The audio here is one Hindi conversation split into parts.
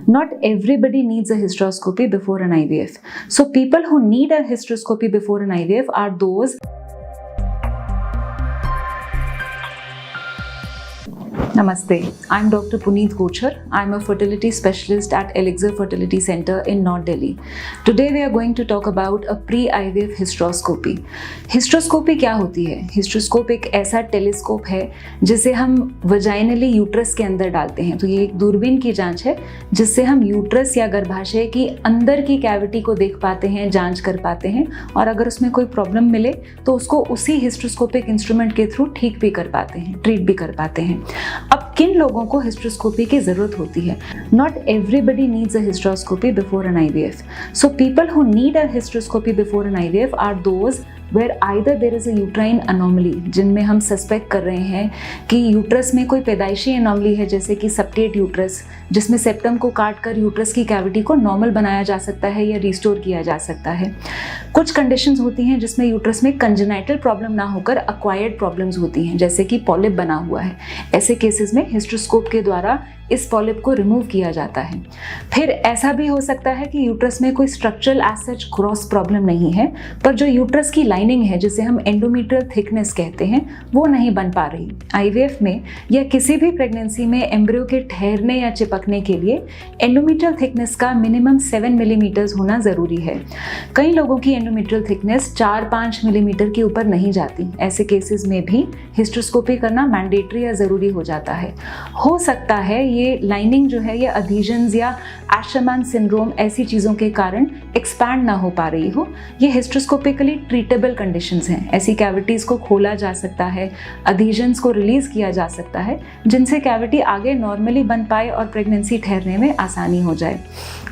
Not everybody needs a hysteroscopy before an IVF. So people who need a hysteroscopy before an IVF are those. Namaste, I'm Dr. Puneet Kochhar. I'm a fertility specialist at Elixir Fertility Center in North Delhi. Today we are going to talk about a pre-IVF hysteroscopy. Hysteroscopy क्या होती है? Hysteroscope एक ऐसा टेलीस्कोप है जिसे हम वजाइनली यूट्रस के अंदर डालते हैं। तो ये एक दूरबीन की जांच है जिससे हम यूट्रस या गर्भाशय की अंदर की कैविटी को देख पाते हैं, जांच कर पाते हैं और अगर उसमें कोई प्रॉब्लम मिले तो उसको उसी हिस्ट्रोस्कोपिक इंस्ट्रूमेंट के थ्रू ठीक भी कर पाते हैं, ट्रीट भी कर पाते हैं। अब किन लोगों को हिस्ट्रोस्कोपी की जरूरत होती है? Not everybody needs a hysteroscopy before an IVF. So people who need a hysteroscopy before an IVF are those where either there is a uterine anomaly, जिनमें हम सस्पेक्ट कर रहे हैं कि यूट्रस में कोई पैदाइशी एनोमली है, जैसे कि सेप्टेट यूट्रस, जिसमें सेप्टम को काट कर यूट्रस की कैविटी को नॉर्मल बनाया जा सकता है या रिस्टोर किया जा सकता है। कुछ कंडीशंस होती हैं जिसमें यूट्रस में कंजेनाइटल प्रॉब्लम ना होकर अक्वायर्ड प्रॉब्लम्स होती हैं, जैसे कि पॉलिप बना हुआ है। ऐसे केसेस में हिस्ट्रोस्कोप के द्वारा इस पॉलिप को रिमूव किया जाता है। फिर ऐसा भी हो सकता है कि यूट्रस में कोई structural as such gross problem नहीं है, पर जो यूट्रस की लाइनिंग है, जिसे हम एंडोमेट्रियल थिकनेस कहते हैं, वो नहीं बन पा रही। IVF में या किसी भी प्रेगनेंसी में एम्ब्रियो के ठहरने या चिपकने के लिए एंडोमेट्रियल थिकनेस का मिनिमम 7 मिलीमीटर्स होना ज़रूरी है। कई लोगों की एंडोमेट्रियल थिकनेस 4-5 मिलीमीटर के ऊपर नहीं जाती। ऐसे केसेस में भी हिस्ट्रोस्कोपी करना मैंडेटरी या ज़रूरी हो जाता है। हो सकता है ये लाइनिंग जो है ये अधीजन्स या एशरमैन सिंड्रोम ऐसी चीज़ों के कारण एक्सपैंड ना हो पा रही हो। ये हिस्ट्रोस्कोपिकली ट्रीटेबल कंडीशंस हैं। ऐसी कैविटीज़ को खोला जा सकता है, अधीजन्स को रिलीज़ किया जा सकता है, जिनसे कैविटी आगे नॉर्मली बन पाए और प्रेगनेंसी ठहरने में आसानी हो जाए।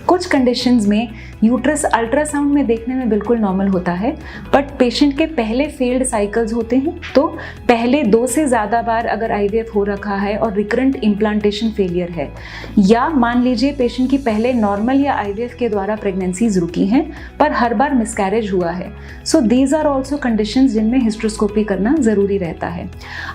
कुछ कंडीशंस में यूट्रस अल्ट्रासाउंड में देखने में बिल्कुल नॉर्मल होता है, बट पेशेंट के पहले फेल्ड साइकिल्स होते हैं, तो पहले 2 से ज़्यादा बार अगर IVF हो रखा है और रिकरेंट इम्प्लांटेशन फेलियर है, या मान लीजिए पेशेंट की पहले नॉर्मल या IVF के द्वारा प्रेगनेंसीज रुकी हैं पर हर बार मिसकैरेज हुआ है, so these are also conditions जिनमें हिस्ट्रोस्कोपी करना ज़रूरी रहता है।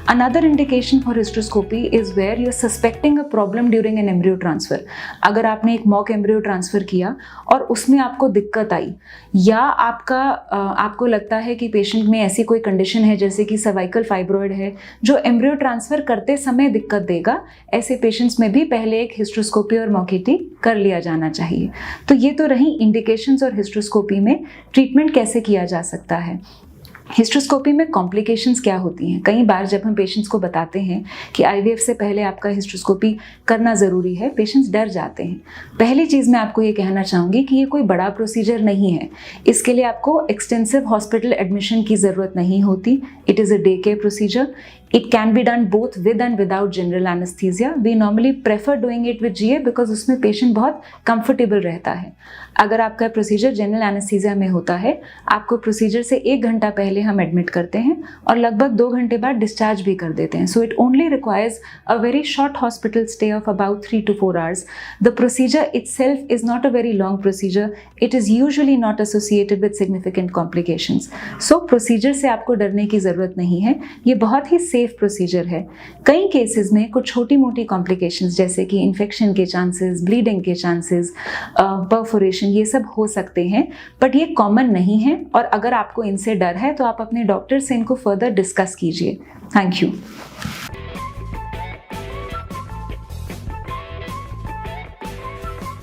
Another indication for hysteroscopy is where you are suspecting a problem during an embryo transfer. अगर आपने एक मॉक एम्ब्रियो ट्रांसफर किया और उसमें आपको दिक्कत आई, या आपको लगता है कि पेशेंट में ऐसी कोई कंडीशन है जैसे कि सर्वाइकल फाइब्रॉइड है जो एम्ब्रियो ट्रांसफर करते समय दिक्कत देगा, ऐसे पेशेंट्स में भी पहले एक हिस्ट्रोस्कोपी और मॉकिटी कर लिया जाना चाहिए। तो ये तो रही इंडिकेशंस और हिस्ट्रोस्कोपी में ट्रीटमेंट कैसे किया जा सकता है। हिस्ट्रोस्कोपी में कॉम्प्लिकेशंस क्या होती हैं? कई बार जब हम पेशेंट्स को बताते हैं कि IVF से पहले आपका हिस्ट्रोस्कोपी करना ज़रूरी है, पेशेंट्स डर जाते हैं। पहली चीज़ मैं आपको ये कहना चाहूँगी कि ये कोई बड़ा प्रोसीजर नहीं है। इसके लिए आपको एक्सटेंसिव हॉस्पिटल एडमिशन की ज़रूरत नहीं होती। It is a day care procedure. It can be done both with and without general anesthesia. We normally prefer doing it with GA because उसमें पेशेंट बहुत कंफर्टेबल रहता है। अगर आपका प्रोसीजर जनरल एनेस्थीसिया में होता है, आपको प्रोसीजर से 1 घंटा पहले हम एडमिट करते हैं और लगभग 2 घंटे बाद डिस्चार्ज भी कर देते हैं। So it only requires a very short hospital stay of about 3 to 4 hours. The procedure itself is not a very long procedure. It is usually not associated with significant complications. So procedure से आपको डरने की ज़रूरत नहीं है। ये बहुत ही सेफ प्रोसीजर है। कई केसेस में कुछ छोटी मोटी कॉम्प्लिकेशंस जैसे कि इन्फेक्शन के चांसेस, ब्लीडिंग के चांसेस, परफोरेशन, ये सब हो सकते हैं, बट ये कॉमन नहीं है और अगर आपको इनसे डर है तो आप अपने डॉक्टर से इनको फर्दर डिस्कस कीजिए। Thank you.